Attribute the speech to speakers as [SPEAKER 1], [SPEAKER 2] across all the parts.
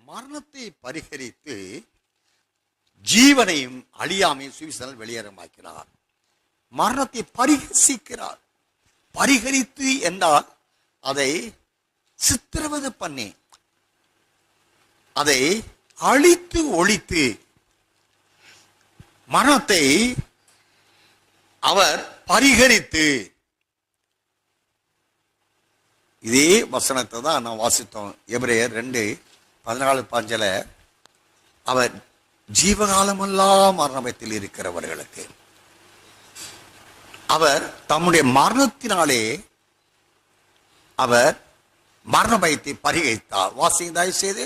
[SPEAKER 1] மரணத்தை பரிகரித்து ஜீவனையும் அழியாமையும் சுவிசேஷத்தில் வெளியேறமாக்கிறார். மரணத்தை பரிகசிக்கிறார். பரிகரித்து என்றால் அதை சித்திரவதை பண்ணி அதை அழித்து ஒழித்து மரணத்தை அவர் பரிகரித்து, இதே வசனத்தை தான் நான் வாசித்தோம். எபிரேயர் 2:14-15 அவர் ஜீவகாலமெல்லாம் மரணத்தில் இருக்கிறவர்களுக்கு அவர் தம்முடைய மரணத்தினாலே அவர் மரண பயத்தை பரிகரித்தார். வாசிங்க தயவு செய்து.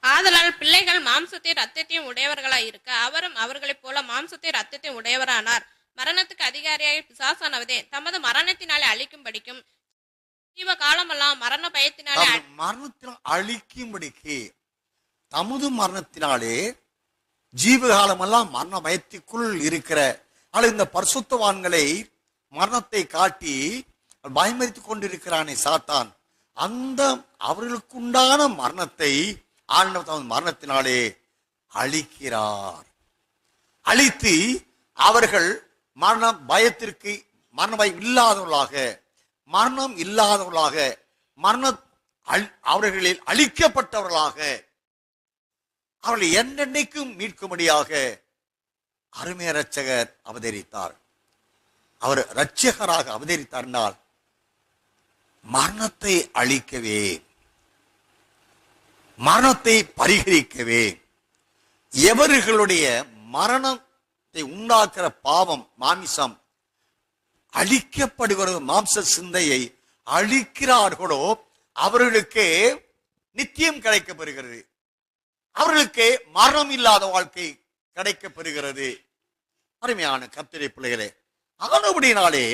[SPEAKER 2] ஆதலால் பிள்ளைகள் மாம்சத்தை ரத்தத்தையும் உடையவர்களாய் இருக்க அவரும் அவர்களைப் போல மாம்சத்தை ரத்தத்தையும் உடையவரானார். மரணத்துக்கு அதிகாரியாக பிசாசானவதே தமது மரணத்தினாலே அழிக்கும்படிக்கும் ஜீவ காலமெல்லாம் மரண பயத்தினாலே
[SPEAKER 1] மரணத்தினால் அழிக்கும்படிக்கு தமது மரணத்தினாலே ஜீவகாலமெல்லாம் மரண பயத்திற்குள் இருக்கிற இந்த பரிசுத்தவான்களை மரணத்தை காட்டி பயமறித்துக் கொண்டிருக்கிறானே சாத்தான், அந்த அவர்களுக்குண்டான மரணத்தை ஆண்டவர் தமது மரணத்தினாலே அழிக்கிறார். அழித்து அவர்கள் மரண பயத்திற்கு மரண பயம் இல்லாதவர்களாக மரணம் இல்லாதவர்களாக அவர்களில் அழிக்கப்பட்டவர்களாக அவர்களை என்னென்னைக்கும் மீட்கும்படியாக அருமை இரட்சகர் அவதரித்தார். அவர் இரட்சகராக அவதரித்தார் என்றால் மரணத்தை அழிக்கவே மரணத்தை பரிகரிக்கவே எவர்களுடைய மரணத்தை உண்டாக்குற பாவம் மாமிசம் அழிக்கப்படுகிறது, மாம்ச சிந்தையை அழிக்கிறார்களோ அவர்களுக்கு நித்தியம் கிடைக்கப்பெறுகிறது, அவர்களுக்கு மரணம் இல்லாத வாழ்க்கை கிடைக்கப்பெறுகிறது. அருமையான கர்த்தருடைய பிள்ளைகளே, அதனபடினாலே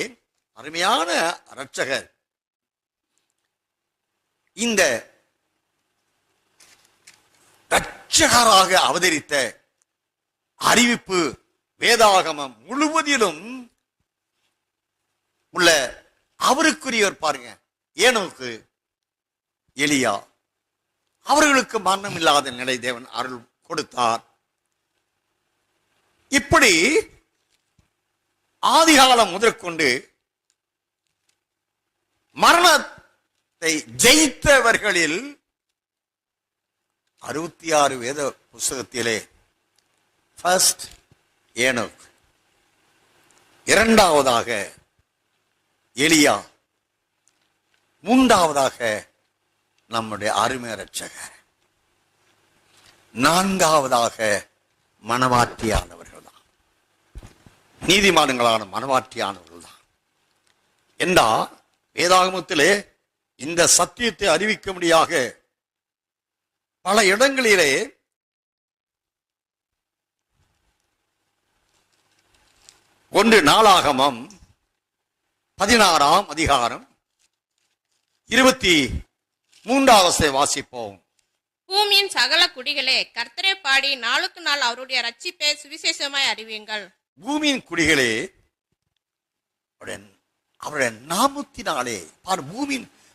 [SPEAKER 1] அருமையான இரட்சகர் இந்த இரட்சகராக அவதரித்த அறிவிப்பு வேதாகமம் முழுவதிலும் உள்ள அவருக்குரியவர் பாருங்க. ஏனோக்கு, எலியா, அவர்களுக்கு மரணம் இல்லாத நிலை தேவன் அருள் கொடுத்தார். இப்படி ஆதிகாலம் முதற்கொண்டு மரணத்தை ஜெயித்தவர்களில் 66 வேத புஸ்தகத்திலே ஃபர்ஸ்ட் ஏனோக், இரண்டாவதாக எலியா, மூன்றாவதாக நம்முடைய அருமை இரட்சகர், நான்காவதாக மனவாட்டியானவர்கள் தான், நீதிமான்களான மனவாட்டியானவர்கள் தான். என்றா வேதாகமத்திலே இந்த சத்தியத்தை அறிவிக்கும்படியாக பல இடங்களிலே ஒன்று நாளாகமம் 16ஆம் அதிகாரம் 23வது வாசிப்போம்.
[SPEAKER 2] பூமியின் சகல குடிகளே கர்த்தரை பாடி நாளுக்கு நாள் அவருடைய ரட்சிப்பை சுவிசேஷமாய் அறிவீங்கள்.
[SPEAKER 1] பூமியின் குடிகளே அவருடைய நாமத்தினாலே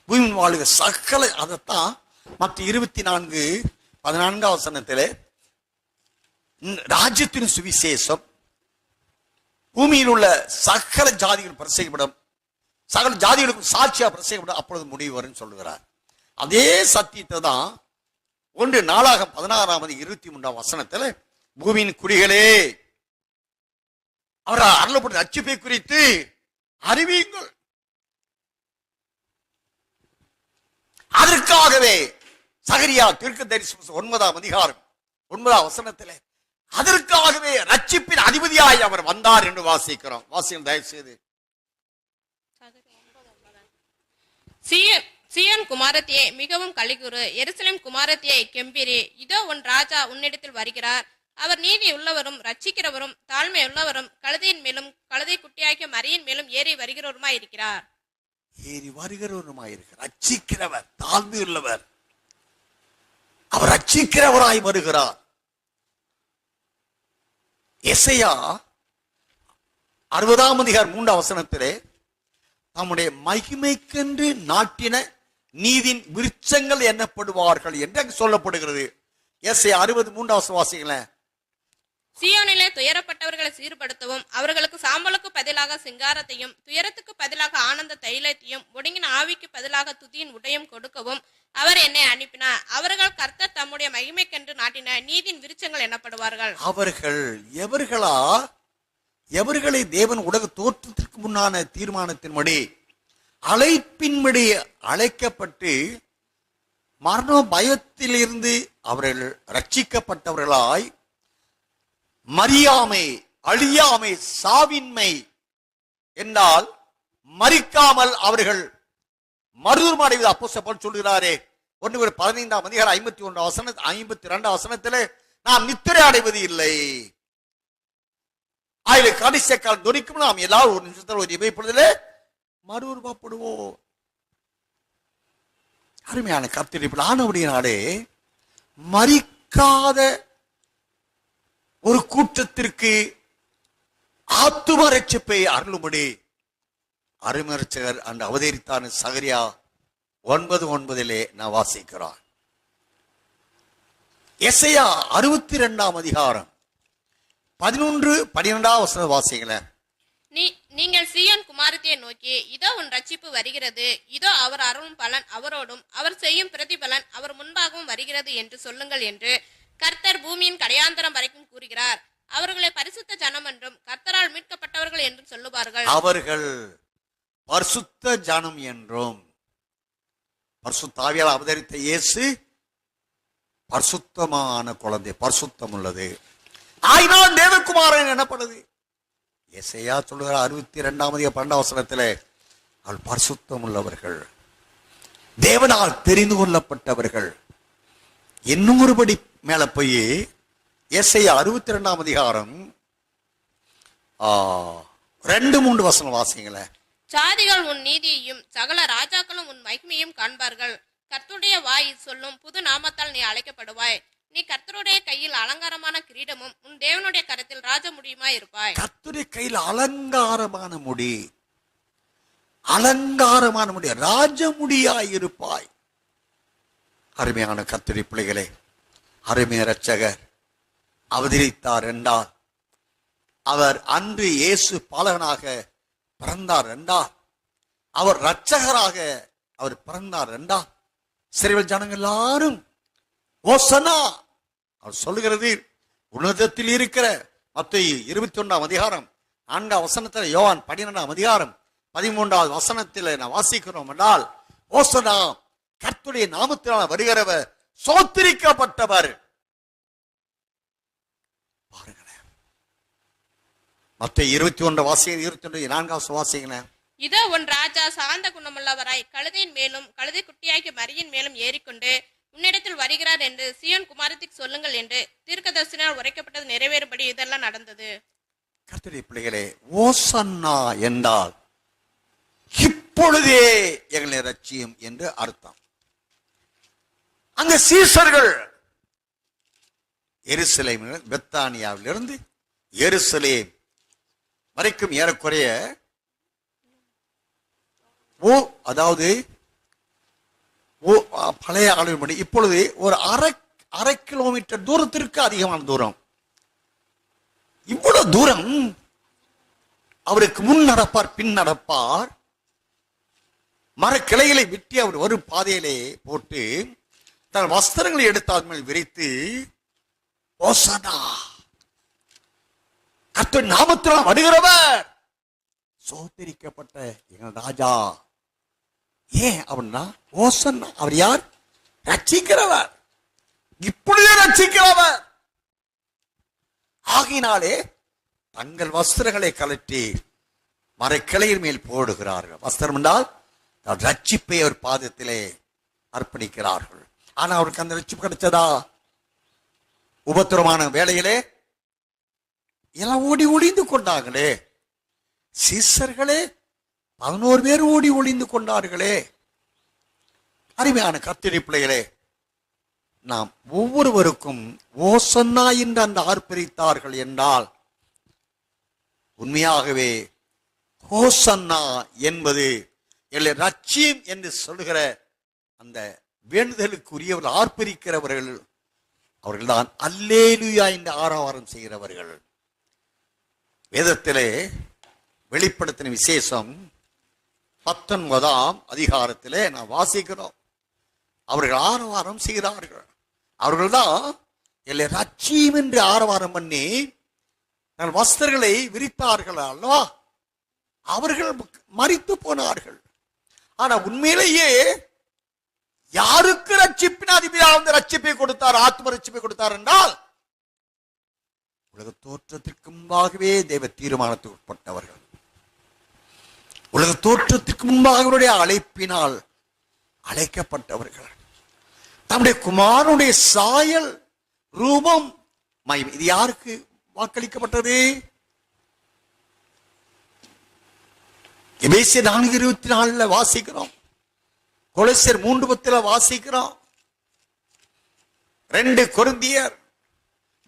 [SPEAKER 1] பூமியின் வாழுக சகல, அதைத்தான் மற்ற 24:14 வசனத்திலே ராஜ்யத்தின் சுவிசேஷம் பூமியில் உள்ள சகல ஜாதிகள் பிரசங்கிக்கப்படும், சகல ஜாதிகளுக்கும் சாட்சியா பிரசங்கிக்கப்படும், அப்பொழுது முடிவு வரும் சொல்லுகிறார். அதே சத்தியத்தை தான் ஒன்று நாளாகமம் 16:23 வசனத்தில் பூமியின் குடிகளே அவர் அருளப்பட்ட ரட்சிப்பை குறித்து அறிவியுங்கள். அதற்காகவே சகரியா தீர்க்கதரிசி 9ஆம் அதிகாரம் 9ஆம் வசனத்திலே அதற்காகவே ரட்சிப்பின் அதிபதியாய் அவர் வந்தார் என்று வாசிக்கிறோம். வாசியம் தயவு செய்து.
[SPEAKER 2] சீயோன் குமாரத்தியே மிகவும் கலிகுறு, எருசலேம் குமாரத்தியே கெம்பீரி, இதோ உன் ராஜா உன்னிடத்தில் வருகிறார். அவர் நீதி உள்ளவரும் ரட்சிக்கிறவரும் தாழ்மை உள்ளவரும் கழுதையின் மேலும் கழுதை குட்டியாகிய மரியின் மேலும் ஏறி வருகிறவருமாய் இருக்கிறார்.
[SPEAKER 1] ஏறி வருகிறவருமாய் இருக்கிறார். ரட்சிக்கிறவர், தாழ்மை உள்ளவர், அவர் ரட்சிக்கிறவராய் வருகிறார். எசையா 60ஆம் அதிகாரம் 3ஆம் வசனத்திலே நம்முடைய மகிமைக்கென்று நாட்டின நீதின் விருட்சங்கள் எண்ணப்படுவார்கள் என்று சொல்லப்படுகிறது. ஏசாயா 63 வாசிங்களேன்.
[SPEAKER 2] சீயோனிலே துயரப்பட்டவர்களை சீர்படுத்தவும், அவர்களுக்கு சாம்பலுக்கு பதிலாக சிங்காரத்தையும், துயரத்துக்கு பதிலாக ஆனந்த தைலத்தையும், ஒடுங்கின ஆவிக்கு பதிலாக துதியின் உடையும் கொடுக்கவும் அவர் என்னை அனுப்பினார். அவர்கள் கர்த்தர் தம்முடைய மகிமைக்கென்று நாட்டின நீதியின் விருட்சங்கள் எனப்படுவார்கள்.
[SPEAKER 1] அவர்கள் எவர்களை தேவன் உலக தோற்றத்திற்கு முன்னான தீர்மானத்தின்படி அழைப்பின்படி அழைக்கப்பட்டு மரண பயத்திலிருந்து அவர்கள் ரட்சிக்கப்பட்டவர்களாய் மரியாமை, அழியாமை, சாவின்மை என்றால் மரிக்காமல் அவர்கள் மறுதூர்மம் அடைவது அப்போஸ்தலன் பவுல் சொல்கிறாரே 1:15 வசனத்திலே நாம் நித்திரை அடைவது இல்லை. அதில் கடைசி காலம் துணிக்கும் நாம் எல்லாரும் ஒரு நிமிஷத்தில் ஒரு இமைப்படுதலே மறுரூபப்படுவோம். அருமையான கர்த்தர் ஆனபடியினாலே மரிக்காத ஒரு கூட்டத்திற்கு ஆத்தும ரட்சிப்பை அருளும்படி அருமரட்சகர் அந்த அவதரித்தான சகரியா 9:9 நான் வாசிக்கிறான். எசையா 62 11-12 வாசிங்களேன்.
[SPEAKER 2] நீங்கள் சீயோன் குமாரத்தியை நோக்கி, இதோ உன் ரட்சிப்பு வருகிறது, இதோ அவர் அருளும் பலன் அவரோடும், அவர் செய்யும் பிரதிபலன் அவர் முன்பாகவும் வருகிறது என்று சொல்லுங்கள் என்று கர்த்தர் பூமியின் கடையாந்தரம் வரைக்கும் கூறுகிறார். அவர்களை பரிசுத்த ஜனம் என்றும் கர்த்தரால் மீட்கப்பட்டவர்கள் என்றும் சொல்லுவார்கள்.
[SPEAKER 1] அவர்கள் பரிசுத்த ஜனம் என்றும், பரிசுத்த ஆவியால் அவதரித்த இயேசு பரிசுத்தமான குழந்தை, பரிசுத்தம் உள்ளது. ஆயினால் தேவகுமாரன் எனப்படுது. எசையா சொல்லுகிறார் 62:12 அவள் பரிசுத்தம் உள்ளவர்கள், தேவனால் தெரிந்து கொள்ளப்பட்டவர்கள். இன்னும் ஒருபடி மேல போய் எசையா 62:2-3 வாசிங்களேன்.
[SPEAKER 2] ஜாதிகள் உன் நீதியையும் சகல ராஜாக்களும் உன் மகிமையும் காண்பார்கள். கர்த்தருடைய வாய் சொல்லும் புது நாமத்தால் நீ அழைக்கப்படுவாய். நீ கர்த்தருடைய கையில் அலங்காரமான கிரீடமும் உன் தேவனுடைய கரத்தில் ராஜ முடியுமாய் இருப்பாய்.
[SPEAKER 1] கர்த்தருடைய கையில் அலங்காரமான முடி, ராஜமுடியாய் இருப்பாய். அருமையான கர்த்தருடைய பிள்ளைகளே, அருமைய இரட்சகர் அவதரித்தார் என்றால் அவர் அன்று இயேசு பாலகனாக பிறந்தார் என்றால், அவர் இரட்சகராக அவர் பிறந்தார் என்றால், சிறையில் ஜனங்கள் எல்லாரும் ஓசனா அவர் சொல்லுகிறது. உன்னதத்தில் இருக்கிற மத்தேயு 21 யோவான் 12 13 நான் வாசிக்கிறோம் என்றால், ஓசனா கர்த்தருடைய நாமத்தினால் வருகிறவர் சோத்திரிக்கப்பட்டவர். பாருங்களேன், மத்தேயு 21 வாசிங்களேன்.
[SPEAKER 2] இதோ உன் ராஜா சாந்த குணமுள்ளவராய் கழுதையின் மேலும் கழுதை குட்டியாகிய மரியின் மேலும் ஏறிக்கொண்டு உன்னிடத்தில் வருகிறார் என்று சீயோன் குமாரத்திற்கு சொல்லுங்கள் என்று தீர்க்கதரிசியால் உரைக்கப்பட்டது நிறைவேறும்படி இதெல்லாம் நடந்தது.
[SPEAKER 1] கர்த்தருடைய பிள்ளைகளே, ஓசன்னா என்றால் இப்பொழுதே எங்களை ரட்சியும் என்று அர்த்தம். அங்க சீசர்கள் எருசலேம் பெத்தானியாவிலிருந்து எருசலேம் வரைக்கும் ஏறக்குறைய அதாவது பழைய அளவின்படி இப்பொழுது ஒரு அரை கிலோமீட்டர் தூரத்திற்கு அதிகமான தூரம். இவ்வளவு தூரம் அவருக்கு முன் நடப்பார், பின் நடப்பார். மரக்கிளைகளை வெட்டி அவர் வரும் பாதையிலே போட்டு தன் வஸ்திரங்களை எடுத்து அது மேல் விரித்து ஓசனா கர்த்தர் நாமத்தினால் வருகிறவர் சோதரிக்கப்பட்ட எங்கள் ராஜா. ஏன் அப்படின்னா ஓசன்னா அவர் யார்? ரட்சிக்கிறவர், இப்பொழுதே ரட்சிக்கிறவர். ஆகினாலே தங்கள் வஸ்திரங்களை கலட்டி மரக்கிளையின் மேல் போடுகிறார்கள். வஸ்திரம் என்றால் ரட்சிப்பை அவர் பாதத்திலே அர்ப்பணிக்கிறார்கள். ஆனா அவருக்கு அந்த ரட்சிப்பு கிடைச்சதா? உபத்திரமான வேளையிலே எல்லாம் ஓடி ஒளிந்து கொண்டாங்களே. சீசர்களே 11 பேர் ஓடி ஒளிந்து கொண்டார்களே. அருமையான கர்த்தருடைய பிள்ளைகளே, நாம் ஒவ்வொருவருக்கும் ஓசன்னா என்று அந்த ஆர்ப்பரித்தார்கள் என்றால் உண்மையாகவே ஓசன்னா என்பது எங்களை ரட்சியம் என்று சொல்லுகிற அந்த வேண்டுதலுக்குரியவர்கள், ஆர்ப்பரிக்கிறவர்கள் அவர்கள்தான் அல்லேலூயா என்று ஆரவாரம் செய்கிறவர்கள். வேதத்திலே வெளிப்படுத்தின விசேஷம் 19ஆம் அதிகாரத்திலே நான் வாசிக்கிறோம். அவர்கள் ஆரவாரம் செய்கிறார்கள். அவர்கள்தான் என்னை ரட்சியும் என்று ஆரவாரம் பண்ணி தன் வஸ்திரங்களை விரித்தார்கள் அல்லவா. அவர்கள் மரித்து போனார்கள். ஆனா உண்மையிலேயே யாருக்கு ரட்சிப்பின் அதிபதியாக வந்து ரட்சிப்பை கொடுத்தார், ஆத்ம ரட்சிப்பை கொடுத்தார் என்றால் உலக தோற்றத்திற்கு முன்பாகவே தேவ தீர்மானத்துக்கு உட்பட்டவர்கள். உலக தோற்றத்திற்கு முன்பாக அவருடைய அழைப்பினால் அழைக்கப்பட்டவர்கள். தம்முடைய குமாரனுடைய சாயல், ரூபம், மகிமை இது யாருக்கு வாக்களிக்கப்பட்டது? எபேசியர் 4:24 வாசிக்கிறோம். கொலோசியர் 3:10 வாசிக்கிறோம். 2 கொரிந்தியர்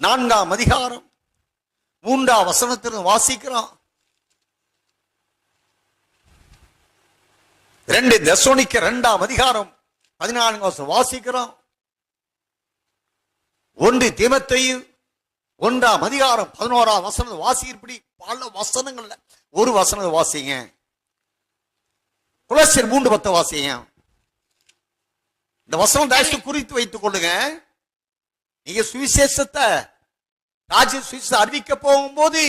[SPEAKER 1] 4ஆம் அதிகாரம் 3ஆம் வசனத்திலும் வாசிக்கிறோம். 2 தெசலோனிக்கர் 2ஆம் அதிகாரம் 14ஆம் வசனம் வாசிக்கிறோம். 1 தீமோத்தேயு 1ஆம் அதிகாரம் 11ஆம் வசனம் வாசிக்கிறபடி பல வசனங்கள்ல ஒரு வசனத்தை வாசிங்க. கொலோசியர் 3:10 வாசிங்க. இந்த வசனம் தாசி குறித்து வைத்துக் கொள்ளுங்க. நீங்க சுவிசேஷத்தை ராஜ்ய சுவிசேஷத்தை அறிவிக்க போகும்போது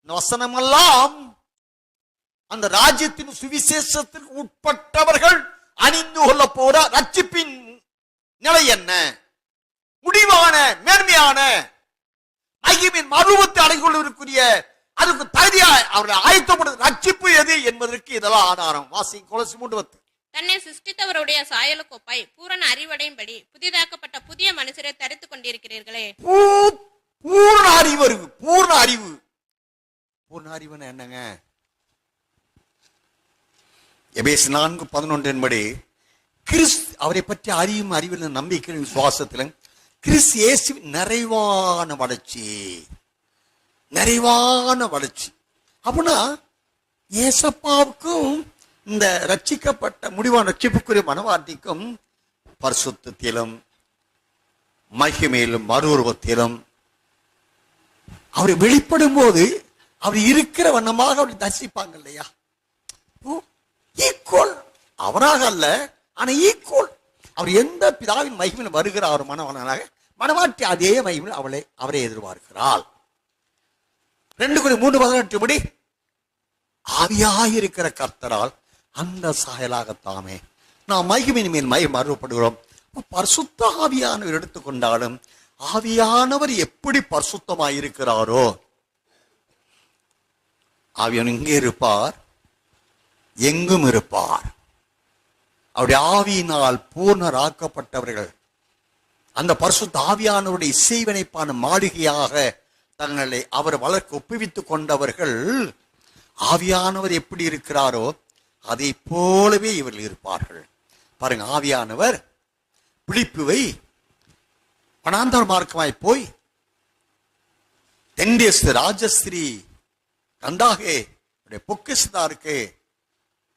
[SPEAKER 1] இந்த வசனம் எல்லாம் அந்த ராஜ்யத்தின் சுவிசேஷத்திற்கு உட்பட்டவர்கள் அணிந்து கொள்ள போற ரட்சிப்பின் நிலை என்ன, முடிவான மேன்மையான மகிமின் மறுபத்தை அடைந்து கொள்வதற்குரிய அதுக்கு தகுதியா அவர்கள் ஆயத்தப்படுத்த ரட்சிப்பு எது என்பதற்கு இதெல்லாம் ஆதாரம். வாசி கொலோசியர் 3:10.
[SPEAKER 2] தன்னை சிருஷ்டித்தவருடைய சாயலுக்கு ஒப்பாய் பூரண அறிவடையும்படி புதிதாக்கப்பட்ட புதிய மனுஷரை தரித்துக் கொண்டிருக்கிறீர்களே.
[SPEAKER 1] பூரண அறிவு. பூரண அறிவு. பூரண அறிவுன்னு என்னங்க? எபேசியர் 4:11 படி கிறிஸ்து அவரை பற்றி அறியும் அறிவில் நம்பிக்கை விசுவாசத்திலும் கிறிஸ்து இயேசுவின் நிறைவான வளர்ச்சி. நிறைவான வளர்ச்சி அப்படின்னா ஏசப்பாவுக்கும் இந்த ரட்சிக்கப்பட்ட முடிவான ரட்சிப்புக்குரிய மனவாட்டிக்கும் பரிசுத்தத்திலும் மகிமையிலும் மறுஉருவத்திலும் அவரை வெளிப்படும் போது அவர் இருக்கிற வண்ணமாக அவரை தரிசிப்பாங்க இல்லையா. ஈக்குவல், அவராக அல்ல, ஆனா ஈக்குவல். அவர் எந்த பிதாவின் மகிமையில் வருகிறார் மனவனாக, மனவாட்டி அதே மகிமையில் அவரை எதிர்பார்க்கிறாள். 2 கொரிந்தியர் 3:18 படி ஆவியாயிருக்கிற கர்த்தரால் அந்த சாயலாகத்தாமே நாம் மகிமையின் மேல் மறுபடுகிறோம். பரிசுத்த ஆவியானவர் எடுத்துக்கொண்டாலும் ஆவியானவர் எப்படி பரிசுத்தமாயிருக்கிறாரோ, ஆவியானவர் இங்கே இருப்பார், எங்கும் இருப்பார். அவருடைய ஆவியினால் பூர்ணராக்கப்பட்டவர்கள் அந்த பரிசுத்த ஆவியானவருடைய இசைவினைப்பான மாளிகையாக தங்களை அவர் வளர்க்க ஒப்புவித்துக் கொண்டவர்கள் ஆவியானவர் எப்படி இருக்கிறாரோ அதை போலவே இவர்கள் இருப்பார்கள். பாருங்க, ஆவியானவர் பிலிப்புவை வனாந்தர மார்க்கமாய் போய் தென்தேச ராஜஸ்ரீ கந்தாகே பொக்கிஷதாருக்கு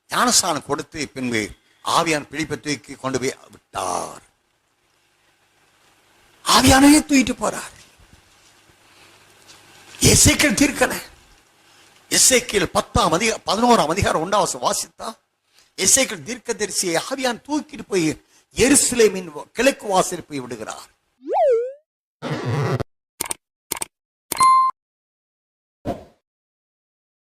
[SPEAKER 1] ஞானஸ்தானம் கொடுத்து பின்பு ஆவியான பிலிப்பை தூக்கி கொண்டு போய் விட்டார். ஆவியானவே தூக்கிட்டு போறார். எசேக்கியேல் தீர்க்கன எசேக்கியேல் 11ஆம் அதிகாரம் 1ஆம் வசனம் வாசித்தா எசேக்கியேல் தீர்க்கதரிசியை ஆவியான் தூக்கிட்டு போய் எருசலேமின் கிழக்கு வாசலில் போய் விடுகிறார்.